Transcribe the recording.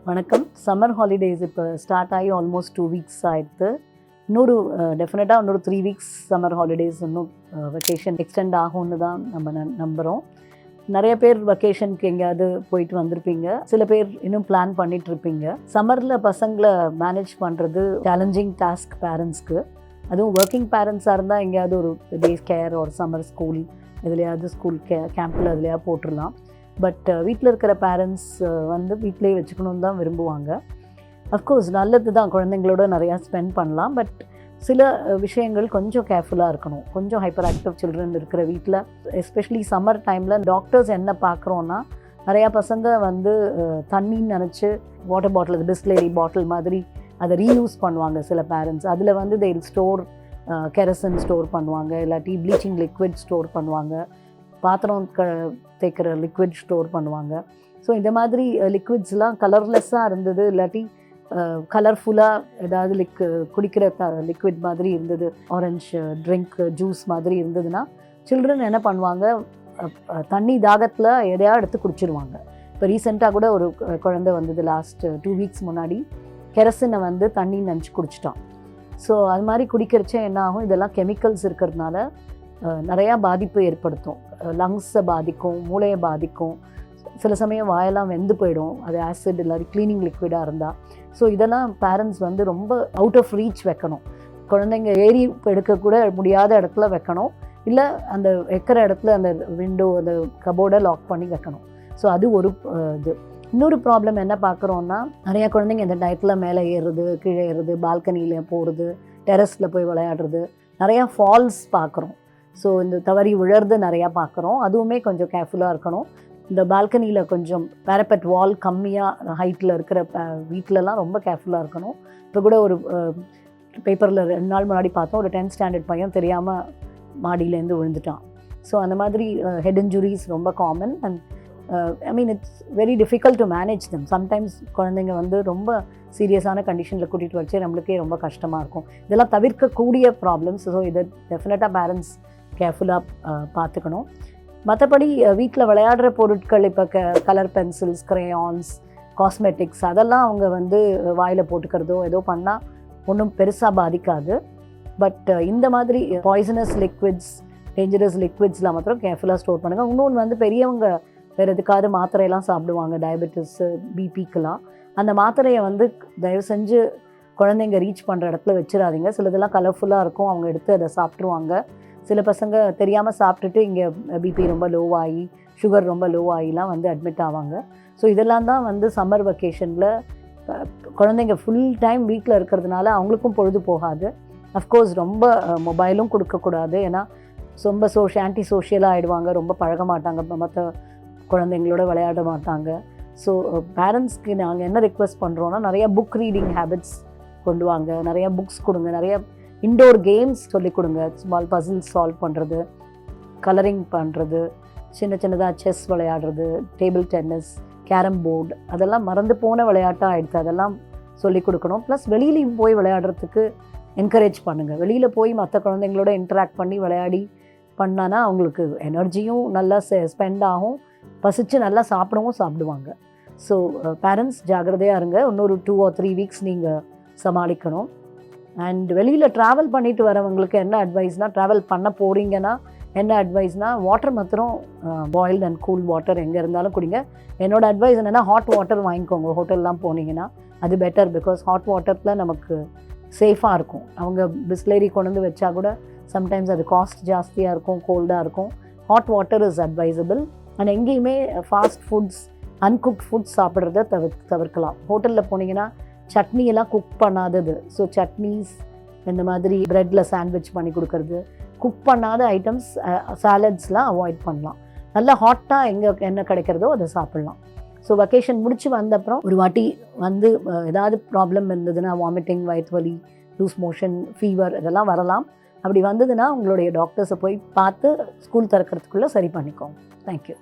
வணக்கம். Summer holidays இப்போ start ஆகி ஆல்மோஸ்ட் 2 வீக்ஸ் ஆயிடுது. இன்னொரு டெஃபினட்டாக இன்னொரு 3 வீக்ஸ் சம்மர் ஹாலிடேஸ் இன்னும் வெக்கேஷன் எக்ஸ்டெண்ட் ஆகும்னு தான் நம்ம நம்புகிறோம். நிறைய பேர் வெக்கேஷனுக்கு எங்கேயாவது போயிட்டு வந்திருப்பீங்க. சில பேர் இன்னும் பிளான் பண்ணிகிட்ருப்பீங்க. சம்மரில் பசங்களை மேனேஜ் பண்ணுறது சேலஞ்சிங் டாஸ்க் பேரண்ட்ஸ்க்கு. அதுவும் ஒர்க்கிங் பேரண்ட்ஸாக இருந்தால் எங்கேயாவது ஒரு டேஸ் கேர் ஒரு சம்மர் ஸ்கூல் எதுலையாவது ஸ்கூல் கேம்பில் எதுலையாவது போட்டுடலாம். பட் வீட்டில் இருக்கிற பேரண்ட்ஸ் வந்து வீட்டிலேயே வச்சுக்கணுன்னு தான் விரும்புவாங்க. அஃப்கோர்ஸ் நல்லது தான், குழந்தைங்களோட நிறையா ஸ்பெண்ட் பண்ணலாம். பட் சில விஷயங்கள் கொஞ்சம் கேர்ஃபுல்லாக இருக்கணும். கொஞ்சம் ஹைப்பர் ஆக்டிவ் சில்ட்ரன் இருக்கிற வீட்டில் எஸ்பெஷலி சம்மர் டைமில் டாக்டர்ஸ் என்ன பார்க்குறோன்னா, நிறையா பசங்க வந்து தண்ணின்னு நினச்சி வாட்டர் பாட்டில் பிஸ்லேரி பாட்டில் மாதிரி அதை ரீயூஸ் பண்ணுவாங்க. சில பேரண்ட்ஸ் அதில் வந்து they will store kerosene store பண்ணுவாங்க, இல்லாட்டி ப்ளீச்சிங் லிக்விட் ஸ்டோர் பண்ணுவாங்க, பாத்திரம் தேய்க்கிற லிக்விட் ஸ்டோர் பண்ணுவாங்க. ஸோ இந்த மாதிரி லிக்விட்ஸ்லாம் கலர்லெஸ்ஸாக இருந்தது, இல்லாட்டி கலர்ஃபுல்லாக ஏதாவது குடிக்கிற லிக்விட் மாதிரி இருந்தது, ஆரஞ்சு ட்ரிங்க் ஜூஸ் மாதிரி இருந்ததுன்னா சில்ட்ரன் என்ன பண்ணுவாங்க, தண்ணி தாகத்தில் எதையாக எடுத்து குடிச்சிருவாங்க. இப்போ ரீசெண்டாக கூட ஒரு குழந்தை வந்தது லாஸ்ட் 2 வீக்ஸ் முன்னாடி, கெரசினை வந்து தண்ணி நினச்சி குடிச்சிட்டான். ஸோ அது மாதிரி குடிக்கிறச்சே என்ன ஆகும், இதெல்லாம் கெமிக்கல்ஸ் இருக்கிறதுனால நிறையா பாதிப்பு ஏற்படுத்தும். லங்ஸை பாதிக்கும், மூளையை பாதிக்கும், சில சமயம் வாயெல்லாம் வெந்து போயிடும், அது ஆசிட் இல்லாட்டி க்ளீனிங் லிக்விடாக இருந்தால். ஸோ இதெல்லாம் பேரண்ட்ஸ் வந்து ரொம்ப அவுட் ஆஃப் ரீச் வைக்கணும். குழந்தைங்க ஏறி எடுக்கக்கூட முடியாத இடத்துல வைக்கணும், இல்லை அந்த வைக்கிற இடத்துல அந்த விண்டோ அந்த கபோர்டை லாக் பண்ணி வைக்கணும். ஸோ அது ஒரு இது. இன்னொரு ப்ராப்ளம் என்ன பார்க்குறோன்னா, நிறையா குழந்தைங்க இந்த டயத்தில் மேலே ஏறுறது, கீழே ஏறுறது, பால்கனியில் போகிறது, டெரஸில் போய் விளையாடுறது, நிறையா ஃபால்ஸ் பார்க்குறோம். ஸோ இந்த தவறி விழறது நிறையா பார்க்குறோம். அதுவுமே கொஞ்சம் கேர்ஃபுல்லாக இருக்கணும். இந்த பால்கனியில் கொஞ்சம் பேரப்பெட் வால் கம்மியாக ஹைட்டில் இருக்கிற வீட்டிலலாம் ரொம்ப கேர்ஃபுல்லாக இருக்கணும். இப்போ கூட ஒரு பேப்பரில் 2 நாள் முன்னாடி பார்த்தோம், ஒரு 10th ஸ்டாண்டர்ட் பையன் தெரியாமல் மாடியிலேருந்து விழுந்துட்டான். ஸோ அந்த மாதிரி ஹெட் இன்ஜுரிஸ் ரொம்ப common. And it's very difficult to manage them. Sometimes குழந்தைங்க வந்து ரொம்ப சீரியஸான கண்டிஷனில் கூட்டிகிட்டு வச்சு நம்மளுக்கே ரொம்ப கஷ்டமாக இருக்கும். இதெல்லாம் தவிர்க்கக்கூடிய ப்ராப்ளம்ஸ். ஸோ இதை டெஃபினட்டாக பேரண்ட்ஸ் கேர்ஃபுல்லாக பார்த்துக்கணும். மற்றபடி வீட்டில் விளையாடுற பொருட்கள், இப்போ கலர் பென்சில்ஸ், கிரேயான்ஸ், காஸ்மெட்டிக்ஸ், அதெல்லாம் அவங்க வந்து வாயில் போட்டுக்கிறதோ ஏதோ பண்ணால் ஒன்றும் பெருசாக பாதிக்காது. பட் இந்த மாதிரி பாய்சனஸ் லிக்விட்ஸ், டேஞ்சரஸ் லிக்விட்ஸ்லாம் மாத்திரம் கேர்ஃபுல்லாக ஸ்டோர் பண்ணுங்கள். இன்னொன்று வந்து பெரியவங்க வேறு எதுக்காவது மாத்திரையெல்லாம் சாப்பிடுவாங்க, டயபெட்டிஸு, பிபிக்கெலாம். அந்த மாத்திரையை வந்து தயவு செஞ்சு குழந்தைங்க ரீச் பண்ணுற இடத்துல வச்சிடாதீங்க. சிலதெல்லாம் கலர்ஃபுல்லாக இருக்கும், அவங்க எடுத்து அதை சாப்பிட்ருவாங்க. சில பசங்க தெரியாமல் சாப்பிட்டுட்டு இங்கே பிபி ரொம்ப லோவாகி, சுகர் ரொம்ப லோவாகிலாம் வந்து அட்மிட் ஆவாங்க. ஸோ இதெல்லாம் தான் வந்து சம்மர் வெக்கேஷனில் குழந்தைங்க ஃபுல் டைம் வீட்டில் இருக்கிறதுனால அவங்களுக்கும் பொழுது போகாது. அஃப்கோர்ஸ் ரொம்ப மொபைலும் கொடுக்கக்கூடாது, ஏன்னா ரொம்ப ஆன்டி சோஷியலாக ஆகிடுவாங்க, ரொம்ப பழக மாட்டாங்க, மற்ற குழந்தைங்களோட விளையாட மாட்டாங்க. ஸோ பேரண்ட்ஸ்க்கு நாங்கள் என்ன ரெக்வெஸ்ட் பண்ணுறோன்னா, நிறையா புக் ரீடிங் ஹேபிட்ஸ் கொண்டு வாங்க, நிறையா புக்ஸ் கொடுங்க, நிறைய இன்டோர் கேம்ஸ் சொல்லிக் கொடுங்க. ஸ்மால் பசில்ஸ் சால்வ் பண்ணுறது, கலரிங் பண்ணுறது, சின்னதாக செஸ் விளையாடுறது, டேபிள் டென்னிஸ், கேரம் போர்டு, அதெல்லாம் மறந்து போன விளையாட்டாக ஆகிடுது, அதெல்லாம் சொல்லிக் கொடுக்கணும். ப்ளஸ் வெளியிலையும் போய் விளையாடுறதுக்கு என்கரேஜ் பண்ணுங்கள். வெளியில் போய் மற்ற குழந்தைங்களோட இன்ட்ராக்ட் பண்ணி விளையாடி பண்ணானா அவங்களுக்கு எனர்ஜியும் நல்லா ஸ்பெண்ட் ஆகும், பசிச்சு நல்லா சாப்பிடுவாங்க. ஸோ பேரண்ட்ஸ் ஜாகிரதையாக இருங்க. இன்னொரு 2 or 3 வீக்ஸ் நீங்கள் சமாளிக்கணும். அண்ட் வெளியில் ட்ராவல் பண்ணிட்டு வரவங்களுக்கு என்ன அட்வைஸ்னால், ட்ராவல் பண்ண போகிறீங்கன்னா என்ன அட்வைஸ்னால், வாட்டர் மாத்திரம் பாயில்ட் அண்ட் கூல் வாட்டர் எங்கே இருந்தாலும் குடிங்க. என்னோடய அட்வைஸ் என்னென்னா, ஹாட் வாட்டர் வாங்கிக்கோங்க. ஹோட்டல்லாம் போனீங்கன்னா அது பெட்டர். பிகாஸ் ஹாட் வாட்டரில் நமக்கு சேஃபாக இருக்கும். அவங்க பிஸ்லேரி கொண்டு வந்து வச்சா கூட சம்டைம்ஸ் அது காஸ்ட் ஜாஸ்தியாக இருக்கும், கோல்டாக இருக்கும். Hot water is advisable. And எங்கேயுமே ஃபாஸ்ட் ஃபுட்ஸ், அன்குக்ட் ஃபுட்ஸ் சாப்பிட்றத தவிர்க்கலாம். ஹோட்டலில் போனீங்கன்னா சட்னியெல்லாம் குக் பண்ணாதது, ஸோ சட்னிஸ், இந்த மாதிரி ப்ரெட்டில் சாண்ட்விச் பண்ணி கொடுக்கறது, குக் பண்ணாத ஐட்டம்ஸ், சாலட்ஸ்லாம் அவாய்ட் பண்ணலாம். நல்லா ஹாட்டாக என்ன கிடைக்கிறதோ அதை சாப்பிட்லாம். ஸோ வெக்கேஷன் முடிச்சு வந்த அப்புறம் ஒரு வாட்டி வந்து ஏதாவது ப்ராப்ளம் இருந்ததுன்னா, வாமிட்டிங், வயிற்று வலி, லூஸ் மோஷன், ஃபீவர், இதெல்லாம் வரலாம். அப்படி வந்ததுன்னா உங்களுடைய டாக்டர்ஸை போய் பார்த்து ஸ்கூல் திறக்கிறதுக்குள்ளே சரி பண்ணிக்கோங்க. தேங்க்யூ.